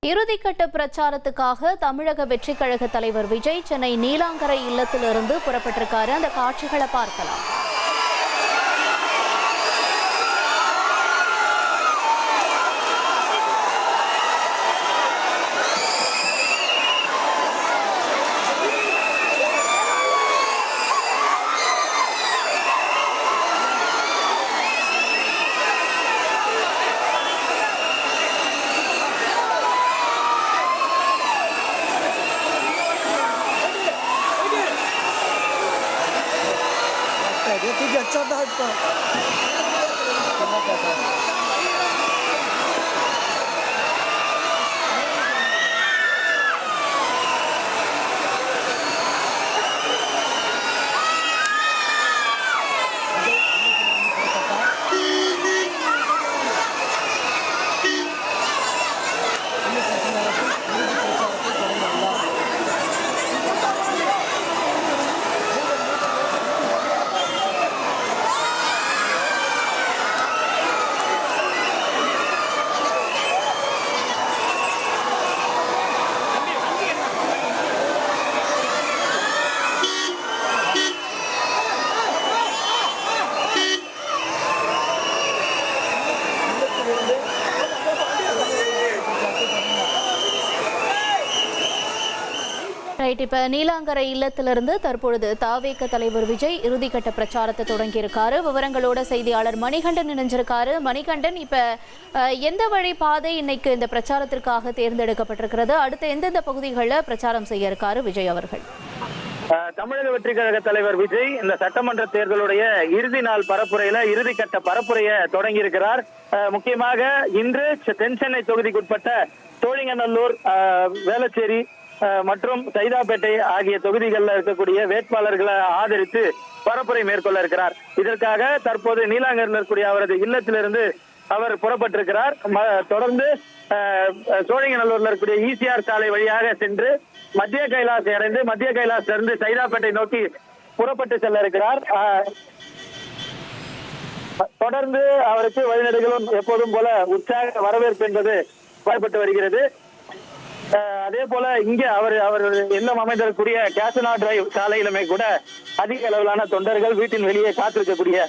இறுதிக்கட்ட பிரச்சாரத்துக்காக தமிழக வெற்றிக் கழக தலைவர் விஜய் சென்னை நீலாங்கரை இல்லத்திலிருந்து புறப்பட்டிருக்காரு. அந்த காட்சிகளை பார்க்கலாம். ठीक है, अच्छा था। இப்ப நீலாங்கரை இல்லத்திலிருந்து தற்பொழுது தாவேக தலைவர் விஜய் இறுதிக்கட்ட பிரச்சாரத்தை தொடங்கியிருக்காரு. விவரங்களோட செய்தியாளர் மணிகண்டன் இணைஞ்சிருக்காரு. மணிகண்டன், இப்ப எந்த வழி பாதை இன்னைக்கு இந்த பிரச்சாரத்திற்காக தேர்ந்தெடுக்கப்பட்டிருக்கிறது? அடுத்த எந்தெந்த பகுதிகளில் பிரச்சாரம் செய்ய இருக்காரு விஜய் அவர்கள்? தமிழக வெற்றிக் கழக தலைவர் விஜய் இந்த சட்டமன்ற தேர்தலுடைய இறுதி நாள் பரப்புரையில இறுதிக்கட்ட பரப்புரையை தொடங்கி இருக்கிறார். முக்கியமாக இன்று தென் சென்னை தொகுதிக்குட்பட்ட சோழிங்கநல்லூர், வேளச்சேரி மற்றும் சைதாப்பேட்டை ஆகிய தொகுதிகளில் இருக்கக்கூடிய வேட்பாளர்களை ஆதரித்து பரப்புரை மேற்கொள்ள இருக்கிறார். இதற்காக தற்போது நீலாங்கரில் இருக்கக்கூடிய அவரது இல்லத்திலிருந்து அவர் புறப்பட்டிருக்கிறார். தொடர்ந்து சோழிங்கநல்லூர்ல இருக்கக்கூடிய ஈசிஆர் சாலை வழியாக சென்று மத்திய கைலாசை அடைந்து மத்திய கைலாசிலிருந்து சைதாப்பேட்டை நோக்கி புறப்பட்டு செல்ல இருக்கிறார். தொடர்ந்து அவருக்கு வழிநெடுகளும் எப்போதும் போல உற்சாக வரவேற்பு என்பது வரப்பட்டு வருகிறது. அதே போல இங்க அவர் இல்லம் அமைந்திருக்கக்கூடிய கேசனா டிரைவ் சாலையிலுமே கூட அதிக அளவிலான தொண்டர்கள் வீட்டின் வெளியே காத்திருக்கக்கூடிய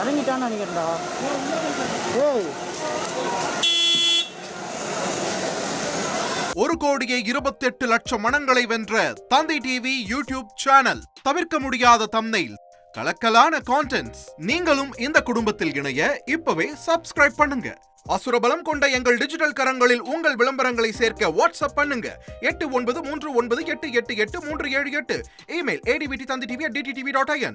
இறங்கிட்டான்னு நினைக்கிறேன்டா. ஏய், 1,28,00,000 மனங்களை வென்ற தந்தி டிவி யூடியூப் சேனல். தவிர்க்க முடியாத தம்ப்நெயில், கலக்கலான கான்டென்ட்ஸ். நீங்களும் இந்த குடும்பத்தில் இணைய இப்பவே சப்ஸ்கிரைப் பண்ணுங்க. அசுரபலம் கொண்ட எங்கள் டிஜிட்டல் கரங்களில் உங்கள் விளம்பரங்களை சேர்க்க வாட்ஸ்அப் பண்ணுங்க. 8939888838. Email advttv@dttv.in.